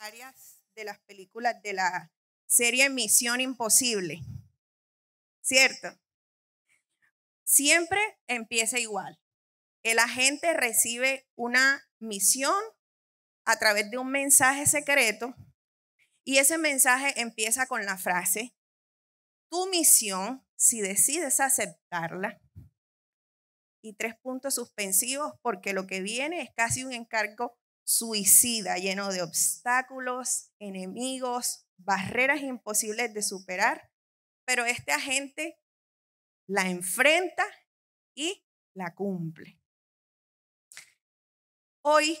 varias de las películas de la serie Misión Imposible, ¿cierto? Siempre empieza igual. El agente recibe una misión a través de un mensaje secreto y ese mensaje empieza con la frase: tu misión, si decides aceptarla, y 3 puntos suspensivos, porque lo que viene es casi un encargo suicida, lleno de obstáculos, enemigos, barreras imposibles de superar, pero este agente la enfrenta y la cumple. Hoy,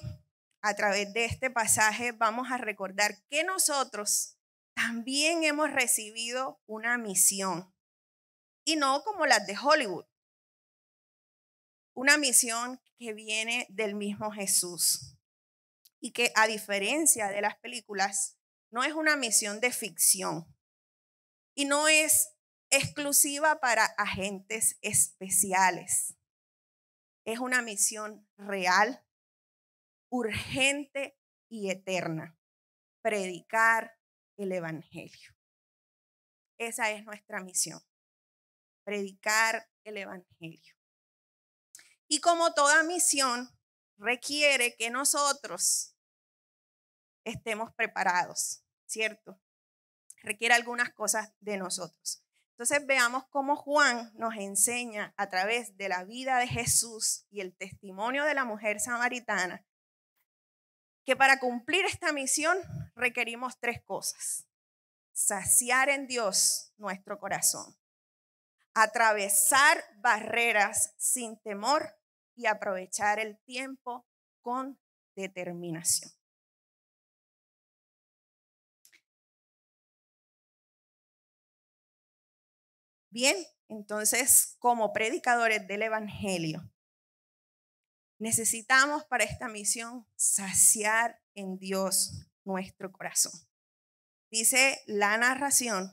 a través de este pasaje, vamos a recordar que nosotros también hemos recibido una misión, y no como las de Hollywood, una misión que viene del mismo Jesús y que, a diferencia de las películas, no es una misión de ficción y no es exclusiva para agentes especiales. Es una misión real, urgente y eterna: predicar el evangelio. Esa es nuestra misión, predicar el evangelio. Y como toda misión, requiere que nosotros estemos preparados, ¿cierto? Requiere algunas cosas de nosotros. Entonces veamos cómo Juan nos enseña a través de la vida de Jesús y el testimonio de la mujer samaritana que para cumplir esta misión requerimos 3 cosas: saciar en Dios nuestro corazón, atravesar barreras sin temor y aprovechar el tiempo con determinación. Bien, entonces, como predicadores del evangelio, necesitamos para esta misión saciar en Dios nuestro corazón. Dice la narración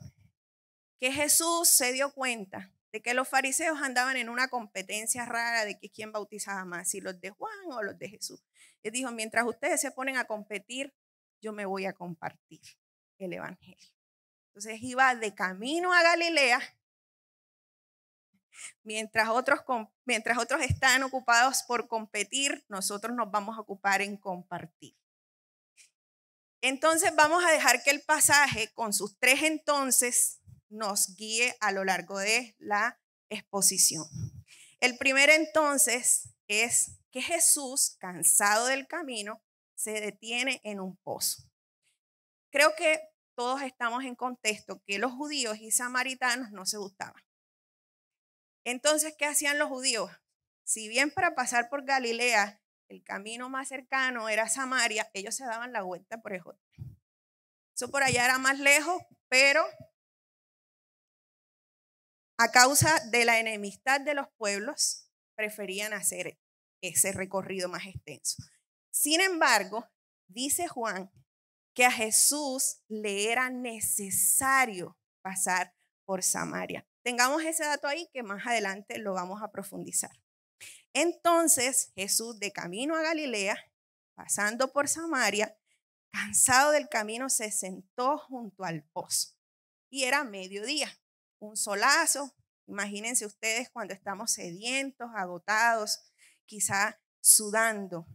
que Jesús se dio cuenta de que los fariseos andaban en una competencia rara de que quién bautizaba más, si los de Juan o los de Jesús. Les dijo: mientras ustedes se ponen a competir, yo me voy a compartir el evangelio. Entonces iba de camino a Galilea, mientras otros están ocupados por competir, nosotros nos vamos a ocupar en compartir. Entonces vamos a dejar que el pasaje con sus 3 entonces nos guíe a lo largo de la exposición. El primer entonces es que Jesús, cansado del camino, se detiene en un pozo. Creo que todos estamos en contexto que los judíos y samaritanos no se gustaban. Entonces, ¿qué hacían los judíos? Si bien para pasar por Galilea el camino más cercano era Samaria, ellos se daban la vuelta por Ejota. Eso por allá era más lejos, pero a causa de la enemistad de los pueblos, preferían hacer ese recorrido más extenso. Sin embargo, dice Juan que a Jesús le era necesario pasar por Samaria. Tengamos ese dato ahí que más adelante lo vamos a profundizar. Entonces Jesús, de camino a Galilea, pasando por Samaria, cansado del camino, se sentó junto al pozo. Y era mediodía, un solazo. Imagínense ustedes cuando estamos sedientos, agotados, quizá sudando.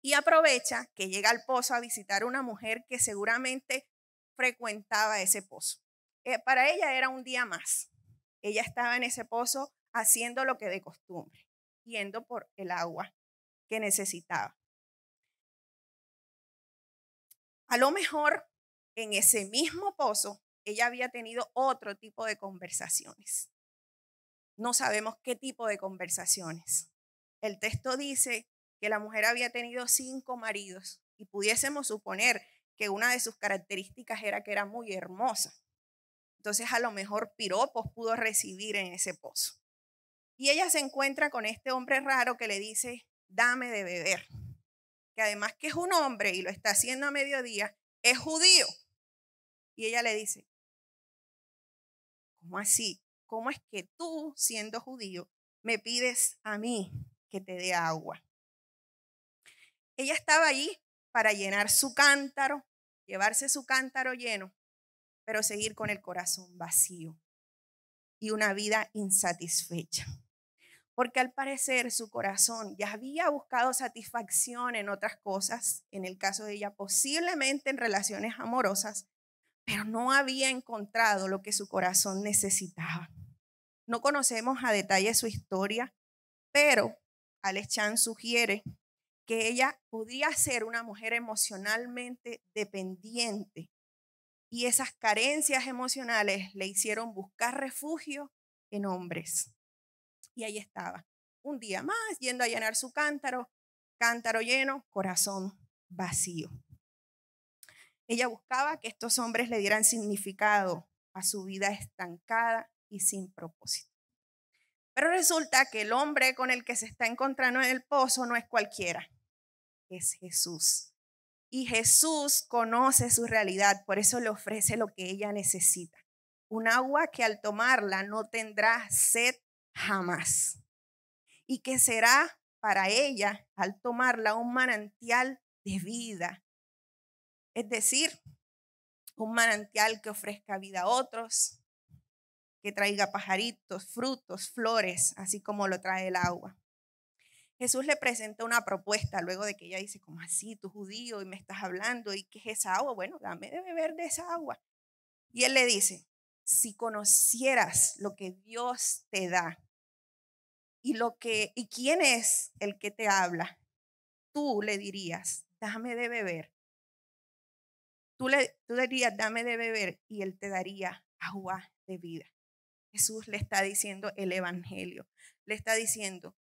Y aprovecha que llega al pozo a visitar a una mujer que seguramente frecuentaba ese pozo. Para ella era un día más. Ella estaba en ese pozo haciendo lo que de costumbre, yendo por el agua que necesitaba. A lo mejor en ese mismo pozo ella había tenido otro tipo de conversaciones. No sabemos qué tipo de conversaciones. El texto dice que la mujer había tenido 5 maridos y pudiésemos suponer que una de sus características era que era muy hermosa. Entonces a lo mejor piropos pudo recibir en ese pozo. Y ella se encuentra con este hombre raro que le dice: dame de beber. Que además que es un hombre y lo está haciendo a mediodía, es judío. Y ella le dice: ¿cómo así? ¿Cómo es que tú, siendo judío, me pides a mí que te dé agua? Ella estaba allí para llenar su cántaro, llevarse su cántaro lleno, pero seguir con el corazón vacío y una vida insatisfecha. Porque al parecer su corazón ya había buscado satisfacción en otras cosas, en el caso de ella posiblemente en relaciones amorosas, pero no había encontrado lo que su corazón necesitaba. No conocemos a detalle su historia, pero Alex Chan sugiere que ella podría ser una mujer emocionalmente dependiente y esas carencias emocionales le hicieron buscar refugio en hombres. Y ahí estaba, un día más yendo a llenar su cántaro, cántaro lleno, corazón vacío. Ella buscaba que estos hombres le dieran significado a su vida estancada y sin propósito. Pero resulta que el hombre con el que se está encontrando en el pozo no es cualquiera, es Jesús. Y Jesús conoce su realidad, por eso le ofrece lo que ella necesita. Un agua que al tomarla no tendrá sed jamás. Y que será para ella, al tomarla, un manantial de vida. Es decir, un manantial que ofrezca vida a otros, que traiga pajaritos, frutos, flores, así como lo trae el agua. Jesús le presenta una propuesta luego de que ella dice, ¿cómo así? Tú judío y me estás hablando, ¿y qué es esa agua? Bueno, dame de beber de esa agua. Y él le dice, si conocieras lo que Dios te da y quién es el que te habla, tú le dirías, dame de beber. Tú le dirías, dame de beber, y él te daría agua de vida. Jesús le está diciendo el evangelio. Le está diciendo,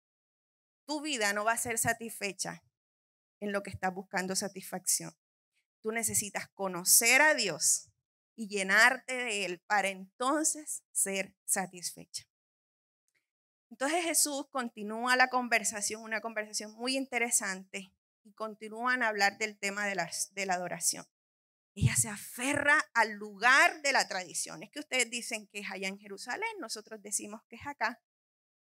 tu vida no va a ser satisfecha en lo que estás buscando satisfacción. Tú necesitas conocer a Dios y llenarte de Él para entonces ser satisfecha. Entonces Jesús continúa la conversación, una conversación muy interesante, y continúan a hablar del tema de la adoración. Ella se aferra al lugar de la tradición. Es que ustedes dicen que es allá en Jerusalén, nosotros decimos que es acá,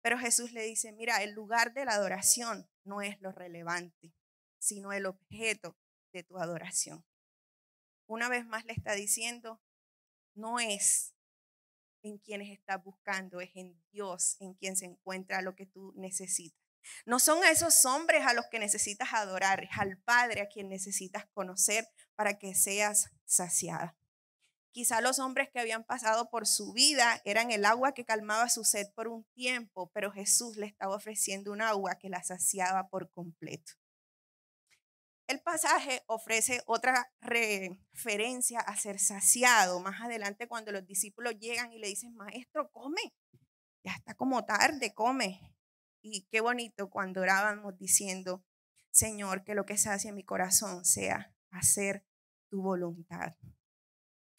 pero Jesús le dice, mira, el lugar de la adoración no es lo relevante, sino el objeto de tu adoración. Una vez más le está diciendo, no es en quienes estás buscando, es en Dios en quien se encuentra lo que tú necesitas. No son a esos hombres a los que necesitas adorar, es al Padre a quien necesitas conocer para que seas saciada. Quizá los hombres que habían pasado por su vida eran el agua que calmaba su sed por un tiempo, pero Jesús le estaba ofreciendo un agua que la saciaba por completo. El pasaje ofrece otra referencia a ser saciado. Más adelante, cuando los discípulos llegan y le dicen, maestro, come, ya está como tarde, come. Y qué bonito cuando orábamos diciendo, Señor, que lo que sacia mi corazón sea hacer tu voluntad.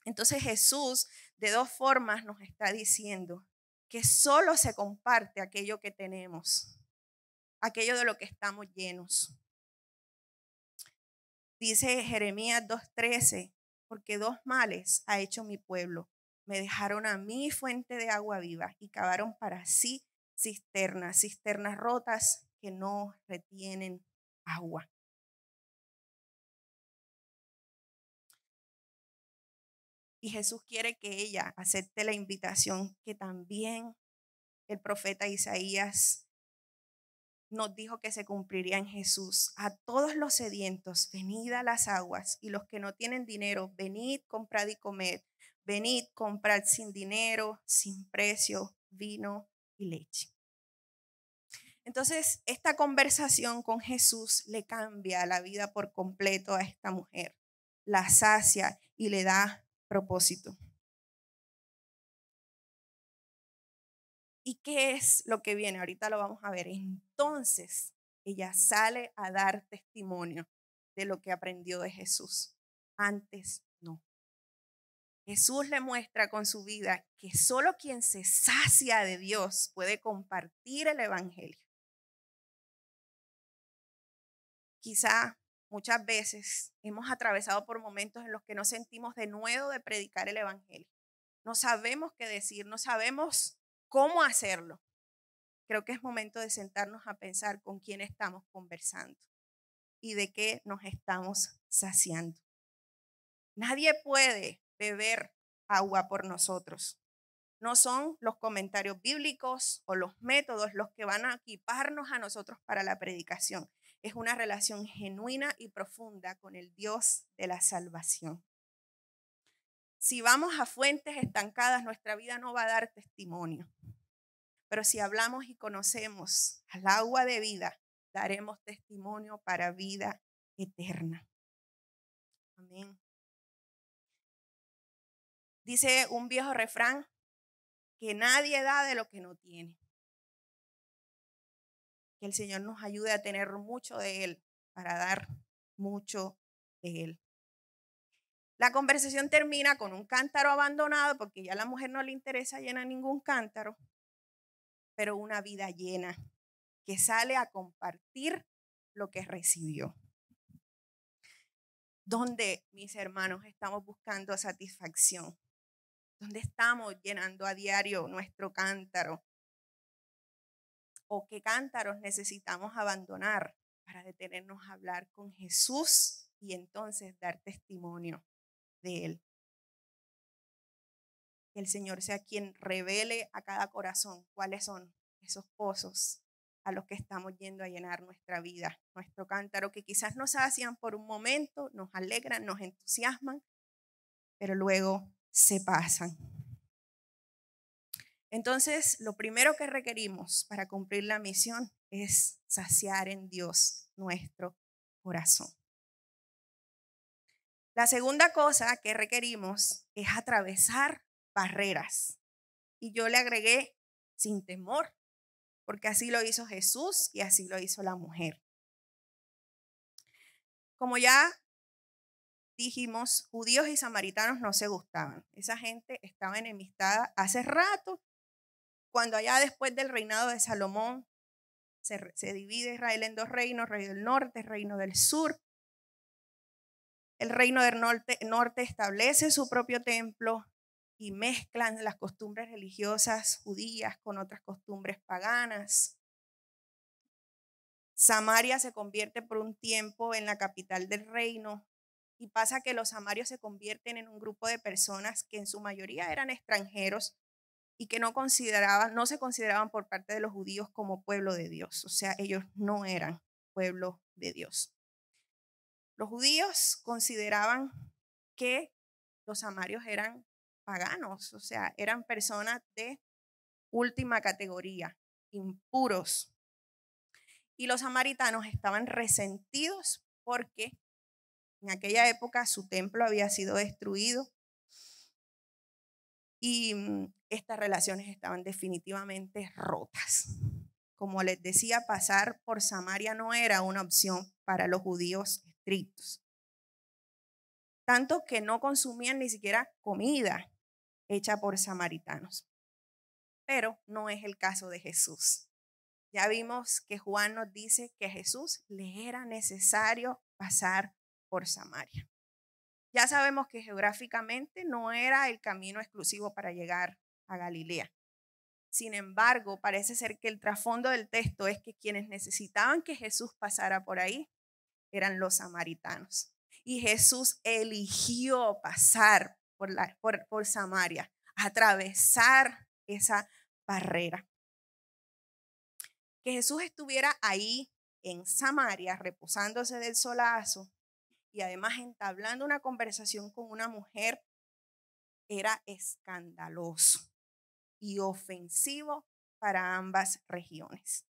Entonces Jesús de dos formas nos está diciendo que solo se comparte aquello que tenemos, aquello de lo que estamos llenos. Dice Jeremías 2:13, porque dos males ha hecho mi pueblo. Me dejaron a mí fuente de agua viva y cavaron para sí cisternas rotas que no retienen agua. Y Jesús quiere que ella acepte la invitación que también el profeta Isaías nos dijo que se cumpliría en Jesús. A todos los sedientos, venid a las aguas, y los que no tienen dinero, venid, comprad y comed. Venid, comprad sin dinero, sin precio, vino y leche. Entonces, esta conversación con Jesús le cambia la vida por completo a esta mujer. La sacia y le da propósito. ¿Y qué es lo que viene? Ahorita lo vamos a ver. Entonces, ella sale a dar testimonio de lo que aprendió de Jesús. Antes no. Jesús le muestra con su vida que solo quien se sacia de Dios puede compartir el evangelio. Quizá muchas veces hemos atravesado por momentos en los que nos sentimos de nuevo de predicar el evangelio. No sabemos qué decir, no sabemos cómo hacerlo. Creo que es momento de sentarnos a pensar con quién estamos conversando. y de qué nos estamos saciando. Nadie puede beber agua por nosotros. No son los comentarios bíblicos o los métodos los que van a equiparnos a nosotros para la predicación. Es una relación genuina y profunda con el Dios de la salvación. Si vamos a fuentes estancadas, nuestra vida no va a dar testimonio. Pero si hablamos y conocemos al agua de vida, daremos testimonio para vida eterna. Amén. Dice un viejo refrán que nadie da de lo que no tiene. Que el Señor nos ayude a tener mucho de Él para dar mucho de Él. La conversación termina con un cántaro abandonado porque ya a la mujer no le interesa llenar ningún cántaro, pero una vida llena que sale a compartir lo que recibió. ¿Dónde, mis hermanos, estamos buscando satisfacción? ¿Dónde estamos llenando a diario nuestro cántaro? ¿O qué cántaros necesitamos abandonar para detenernos a hablar con Jesús y entonces dar testimonio de Él? Que el Señor sea quien revele a cada corazón cuáles son esos pozos a los que estamos yendo a llenar nuestra vida, nuestro cántaro, que quizás nos sacian por un momento, nos alegran, nos entusiasman, pero luego se pasan. Entonces, lo primero que requerimos para cumplir la misión es saciar en Dios nuestro corazón. La segunda cosa que requerimos es atravesar barreras. Y yo le agregué sin temor, porque así lo hizo Jesús y así lo hizo la mujer. Como ya dijimos, judíos y samaritanos no se gustaban. Esa gente estaba enemistada hace rato. Cuando allá después del reinado de Salomón se divide Israel en dos reinos, reino del norte, reino del sur. El reino del norte establece su propio templo y mezclan las costumbres religiosas judías con otras costumbres paganas. Samaria se convierte por un tiempo en la capital del reino y pasa que los samarios se convierten en un grupo de personas que en su mayoría eran extranjeros y que no se consideraban por parte de los judíos como pueblo de Dios. O sea, ellos no eran pueblo de Dios. Los judíos consideraban que los samarios eran paganos, o sea, eran personas de última categoría, impuros. Y los samaritanos estaban resentidos porque en aquella época su templo había sido destruido y estas relaciones estaban definitivamente rotas. Como les decía, pasar por Samaria no era una opción para los judíos estrictos. Tanto que no consumían ni siquiera comida hecha por samaritanos. Pero no es el caso de Jesús. Ya vimos que Juan nos dice que a Jesús le era necesario pasar por Samaria. Ya sabemos que geográficamente no era el camino exclusivo para llegar a Galilea. Sin embargo, parece ser que el trasfondo del texto es que quienes necesitaban que Jesús pasara por ahí eran los samaritanos. Y Jesús eligió pasar por Samaria, atravesar esa barrera. Que Jesús estuviera ahí en Samaria, reposándose del solazo y además entablando una conversación con una mujer, era escandaloso y ofensivo para ambas regiones.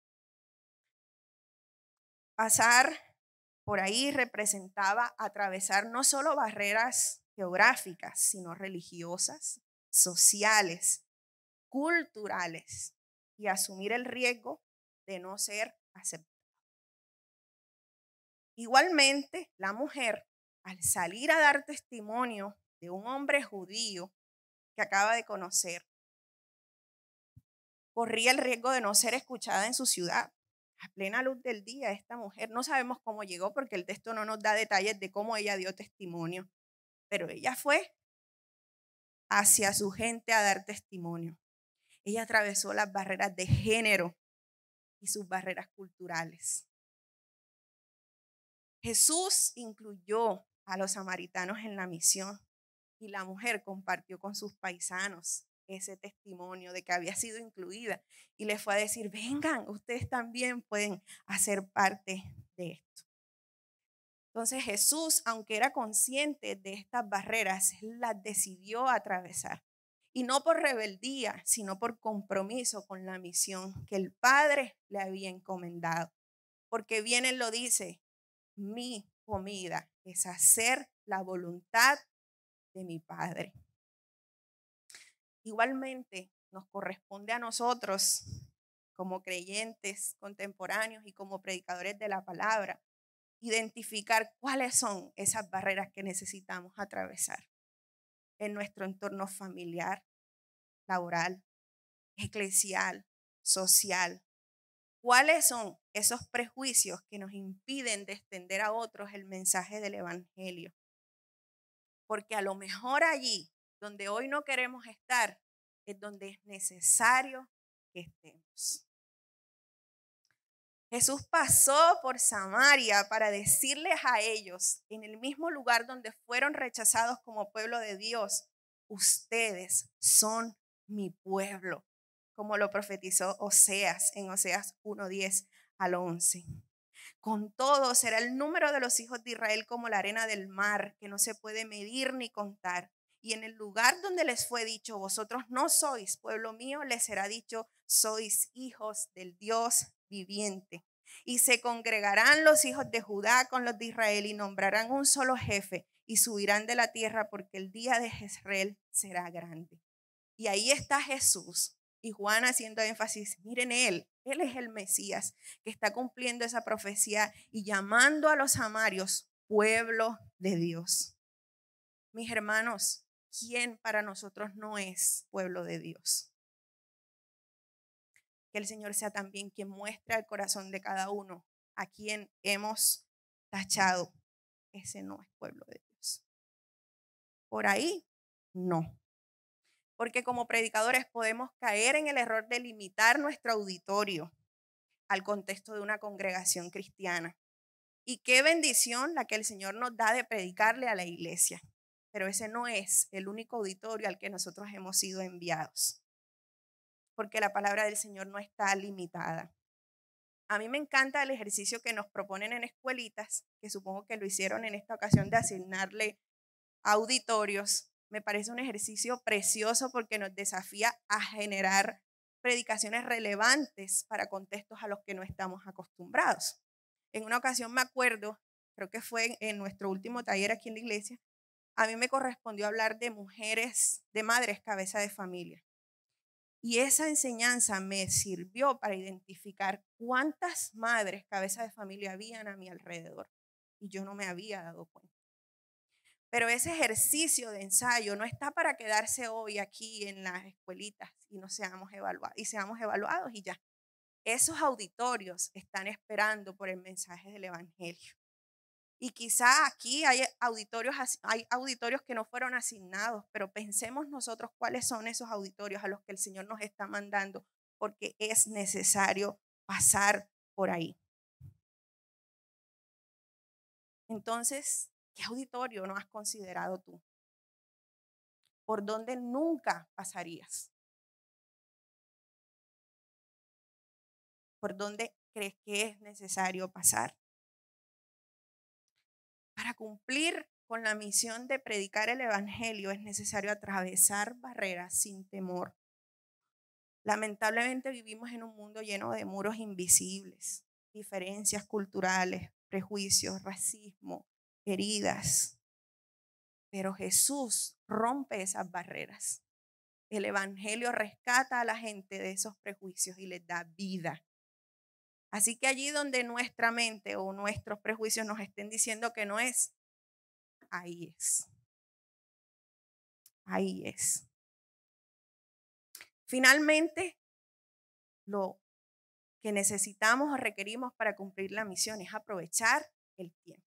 Pasar por ahí representaba atravesar no solo barreras geográficas, sino religiosas, sociales, culturales y asumir el riesgo de no ser aceptado. Igualmente, la mujer, al salir a dar testimonio de un hombre judío que acaba de conocer, corría el riesgo de no ser escuchada en su ciudad. A plena luz del día, esta mujer, no sabemos cómo llegó porque el texto no nos da detalles de cómo ella dio testimonio, pero ella fue hacia su gente a dar testimonio. Ella atravesó las barreras de género y sus barreras culturales. Jesús incluyó a los samaritanos en la misión y la mujer compartió con sus paisanos ese testimonio de que había sido incluida y les fue a decir, vengan, ustedes también pueden hacer parte de esto. Entonces Jesús, aunque era consciente de estas barreras, las decidió atravesar. Y no por rebeldía, sino por compromiso con la misión que el Padre le había encomendado. Porque bien Él lo dice, mi comida es hacer la voluntad de mi Padre. Igualmente nos corresponde a nosotros, como creyentes contemporáneos y como predicadores de la palabra, identificar cuáles son esas barreras que necesitamos atravesar en nuestro entorno familiar, laboral, eclesial, social. ¿Cuáles son esos prejuicios que nos impiden de extender a otros el mensaje del evangelio? Porque a lo mejor allí, donde hoy no queremos estar, es donde es necesario que estemos. Jesús pasó por Samaria para decirles a ellos, en el mismo lugar donde fueron rechazados como pueblo de Dios, ustedes son mi pueblo, como lo profetizó Oseas en Oseas 1:10 al 11. Con todo será el número de los hijos de Israel como la arena del mar, que no se puede medir ni contar. Y en el lugar donde les fue dicho, vosotros no sois pueblo mío, les será dicho, sois hijos del Dios viviente. Y se congregarán los hijos de Judá con los de Israel y nombrarán un solo jefe y subirán de la tierra porque el día de Jezreel será grande. Y ahí está Jesús y Juan haciendo énfasis, miren él es el Mesías que está cumpliendo esa profecía y llamando a los samarios pueblo de Dios. Mis hermanos, ¿quién para nosotros no es pueblo de Dios? Que el Señor sea también quien muestra el corazón de cada uno a quien hemos tachado. Ese no es pueblo de Dios. Por ahí, no. Porque como predicadores podemos caer en el error de limitar nuestro auditorio al contexto de una congregación cristiana. Y qué bendición la que el Señor nos da de predicarle a la iglesia. Pero ese no es el único auditorio al que nosotros hemos sido enviados. Porque la palabra del Señor no está limitada. A mí me encanta el ejercicio que nos proponen en escuelitas, que supongo que lo hicieron en esta ocasión de asignarle auditorios. Me parece un ejercicio precioso porque nos desafía a generar predicaciones relevantes para contextos a los que no estamos acostumbrados. En una ocasión me acuerdo, creo que fue en nuestro último taller aquí en la iglesia, a mí me correspondió hablar de mujeres, de madres cabeza de familia. Y esa enseñanza me sirvió para identificar cuántas madres cabeza de familia habían a mi alrededor. Y yo no me había dado cuenta. Pero ese ejercicio de ensayo no está para quedarse hoy aquí en las escuelitas y no seamos evaluados y ya. Esos auditorios están esperando por el mensaje del evangelio. Y quizá aquí hay auditorios que no fueron asignados, pero pensemos nosotros cuáles son esos auditorios a los que el Señor nos está mandando, porque es necesario pasar por ahí. Entonces, ¿qué auditorio no has considerado tú? ¿Por dónde nunca pasarías? ¿Por dónde crees que es necesario pasar? Para cumplir con la misión de predicar el evangelio es necesario atravesar barreras sin temor. Lamentablemente vivimos en un mundo lleno de muros invisibles, diferencias culturales, prejuicios, racismo, heridas. Pero Jesús rompe esas barreras. El evangelio rescata a la gente de esos prejuicios y les da vida. Así que allí donde nuestra mente o nuestros prejuicios nos estén diciendo que no es, ahí es. Ahí es. Finalmente, lo que necesitamos o requerimos para cumplir la misión es aprovechar el tiempo.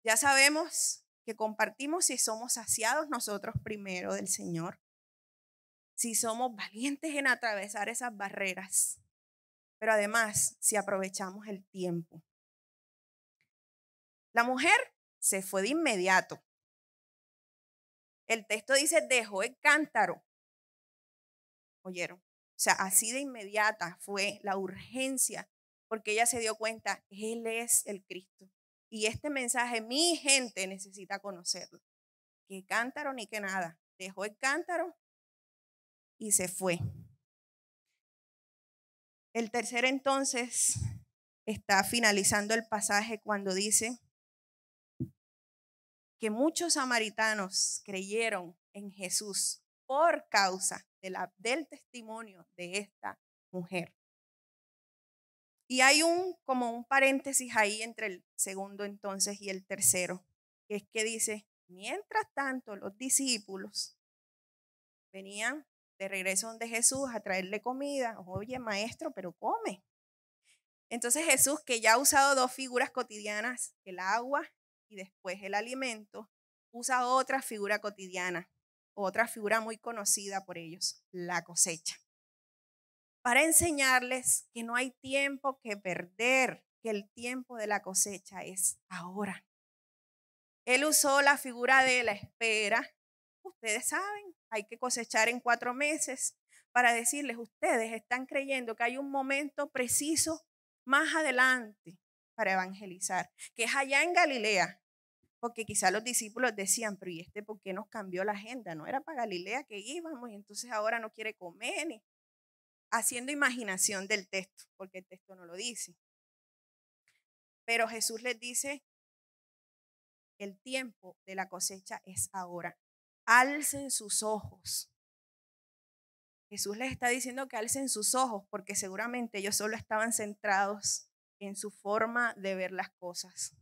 Ya sabemos que compartimos si somos saciados nosotros primero del Señor, si somos valientes en atravesar esas barreras, pero además si aprovechamos el tiempo. La mujer se fue de inmediato. El texto dice, dejó el cántaro. ¿Oyeron? O sea, así de inmediata fue la urgencia, porque ella se dio cuenta, Él es el Cristo. Y este mensaje mi gente necesita conocerlo. Que cántaro ni que nada. Dejó el cántaro y se fue. El tercer entonces está finalizando el pasaje cuando dice que muchos samaritanos creyeron en Jesús por causa del testimonio de esta mujer. Y hay como un paréntesis ahí entre el segundo entonces y el tercero, que es que dice, mientras tanto los discípulos venían de regreso donde Jesús a traerle comida. Oye, maestro, pero come. Entonces Jesús, que ya ha usado dos figuras cotidianas, el agua y después el alimento, usa otra figura cotidiana, otra figura muy conocida por ellos, la cosecha, para enseñarles que no hay tiempo que perder, que el tiempo de la cosecha es ahora. Él usó la figura de la espera. Ustedes saben, hay que cosechar en 4 meses, para decirles, ustedes están creyendo que hay un momento preciso más adelante para evangelizar, que es allá en Galilea, porque quizá los discípulos decían, pero ¿y este por qué nos cambió la agenda? No era para Galilea que íbamos y entonces ahora no quiere comer, ni haciendo imaginación del texto, porque el texto no lo dice. Pero Jesús les dice, el tiempo de la cosecha es ahora. Alcen sus ojos. Jesús les está diciendo que alcen sus ojos porque seguramente ellos solo estaban centrados en su forma de ver las cosas.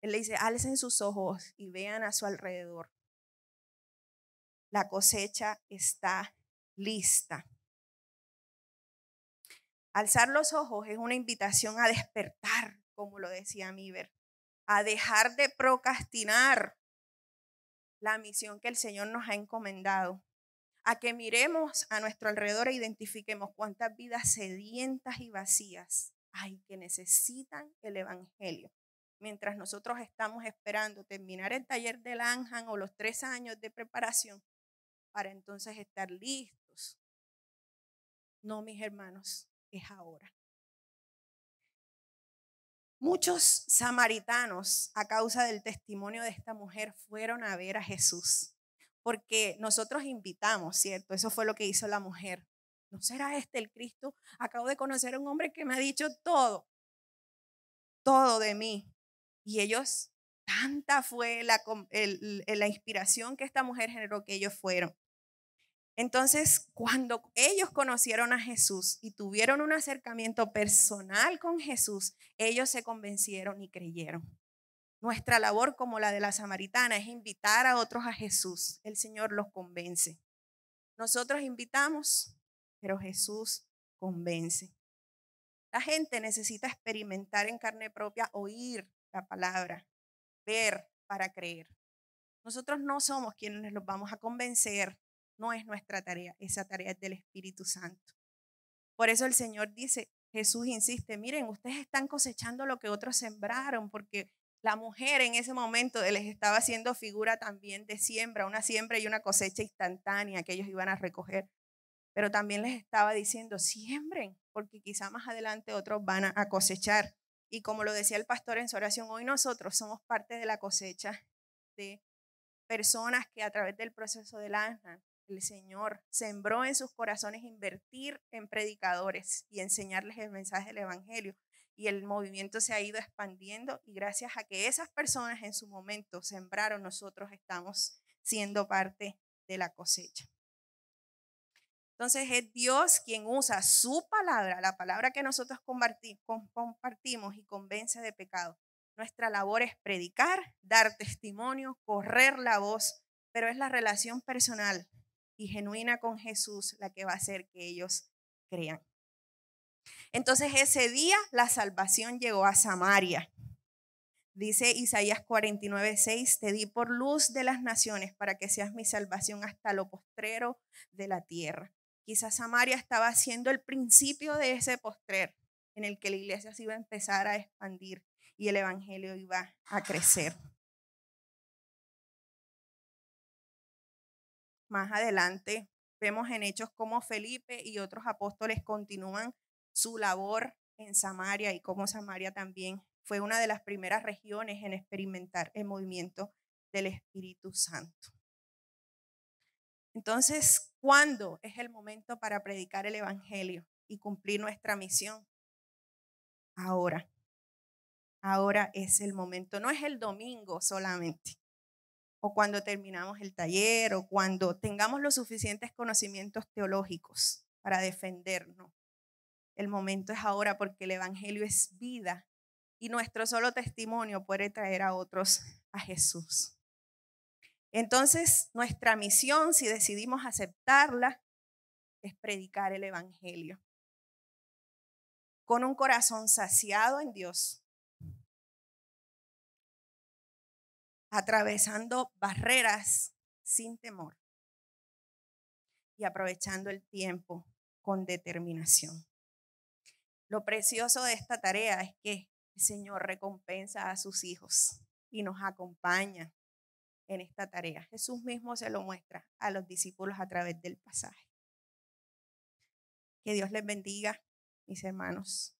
Él le dice, alcen sus ojos y vean a su alrededor. La cosecha está lista. Alzar los ojos es una invitación a despertar, como lo decía Miber, a dejar de procrastinar la misión que el Señor nos ha encomendado, a que miremos a nuestro alrededor e identifiquemos cuántas vidas sedientas y vacías hay que necesitan el evangelio. Mientras nosotros estamos esperando terminar el taller del ANJAN o los 3 años de preparación para entonces estar listos. No, mis hermanos, es ahora. Muchos samaritanos, a causa del testimonio de esta mujer, fueron a ver a Jesús. Porque nosotros invitamos, ¿cierto? Eso fue lo que hizo la mujer. ¿No será este el Cristo? Acabo de conocer a un hombre que me ha dicho todo de mí. Y ellos, tanta fue la inspiración que esta mujer generó que ellos fueron. Entonces, cuando ellos conocieron a Jesús y tuvieron un acercamiento personal con Jesús, ellos se convencieron y creyeron. Nuestra labor, como la de la samaritana, es invitar a otros a Jesús. El Señor los convence. Nosotros invitamos, pero Jesús convence. La gente necesita experimentar en carne propia, oír la palabra, ver para creer. Nosotros no somos quienes los vamos a convencer. No es nuestra tarea, esa tarea es del Espíritu Santo. Por eso el Señor dice, Jesús insiste, miren, ustedes están cosechando lo que otros sembraron, porque la mujer en ese momento les estaba haciendo figura también de siembra, una siembra y una cosecha instantánea que ellos iban a recoger. Pero también les estaba diciendo, siembren, porque quizá más adelante otros van a cosechar. Y como lo decía el pastor en su oración, hoy nosotros somos parte de la cosecha de personas que a través del proceso del ANJAN, el Señor sembró en sus corazones invertir en predicadores y enseñarles el mensaje del evangelio. Y el movimiento se ha ido expandiendo y gracias a que esas personas en su momento sembraron, nosotros estamos siendo parte de la cosecha. Entonces es Dios quien usa su palabra, la palabra que nosotros compartimos y convence de pecado. Nuestra labor es predicar, dar testimonio, correr la voz, pero es la relación personal y genuina con Jesús la que va a hacer que ellos crean. Entonces ese día la salvación llegó a Samaria. Dice Isaías 49:6, te di por luz de las naciones para que seas mi salvación hasta lo postrero de la tierra. Quizás Samaria estaba siendo el principio de ese postrer en el que la iglesia se iba a empezar a expandir y el evangelio iba a crecer. Más adelante vemos en Hechos cómo Felipe y otros apóstoles continúan su labor en Samaria y cómo Samaria también fue una de las primeras regiones en experimentar el movimiento del Espíritu Santo. Entonces, ¿cuándo es el momento para predicar el evangelio y cumplir nuestra misión? Ahora. Ahora es el momento, no es el domingo solamente, o cuando terminamos el taller, o cuando tengamos los suficientes conocimientos teológicos para defendernos. El momento es ahora, porque el evangelio es vida y nuestro solo testimonio puede traer a otros a Jesús. Entonces, nuestra misión, si decidimos aceptarla, es predicar el evangelio con un corazón saciado en Dios, atravesando barreras sin temor y aprovechando el tiempo con determinación. Lo precioso de esta tarea es que el Señor recompensa a sus hijos y nos acompaña en esta tarea. Jesús mismo se lo muestra a los discípulos a través del pasaje. Que Dios les bendiga, mis hermanos.